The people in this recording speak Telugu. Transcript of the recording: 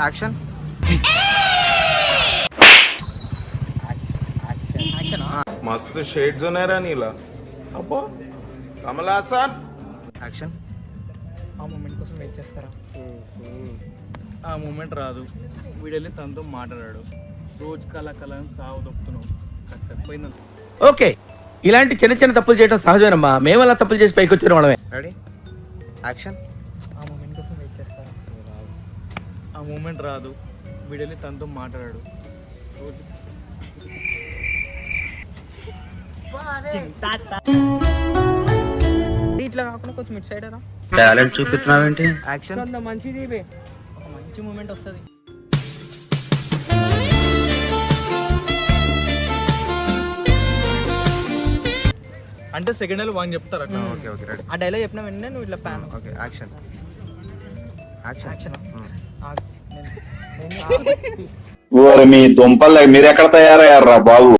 యాక్షన్ मस्त शेड्स ఉన్నాయి రా నీలా అబ్బో కమల్ హాసన్ యాక్షన్ ఆ మూమెంట్ కోసం వెయిట్ చేస్తారా? ఆ మూమెంట్ రాదు. వీడెళ్ళి తనతో మాట్లాడాడు. రోజు కళ అని సాగు దొక్కుతున్నావు. పోయింది. ఓకే, ఇలాంటి చిన్న చిన్న తప్పులు చేయడం సహజమేనమ్మా. మేము అలా తప్పులు చేసి పైకి వచ్చిన వాళ్ళమే. రెడీ యాక్షన్ ఆ మూమెంట్ కోసం వెయిట్ చేస్తారా? ఆ మూమెంట్ రాదు. వీడెళ్ళి తనతో మాట్లాడాడు. రోజు ఇట్లా కాకుండా కొంచెం ఇటు సైడ్ రా. టాలెంట్ చూపిస్తున్నావేంటి? యాక్షన్ కొంత మంచిది బే, ఒక మంచి మూమెంట్ వస్తుంది. అంటే సెకండ్ హ్యాండ్ వాడిని చెప్తారు అట్లా. ఓకే ఓకే రెడీ ఆ డైలాగ్ చెప్పిన వెంటనే నువ్వు ఇట్లా ప్యాన్. ఓకే యాక్షన్ యాక్షన్ ఓరి మీ దుంపలు మీరు ఎక్కడ తయారయ్యారా బాబు?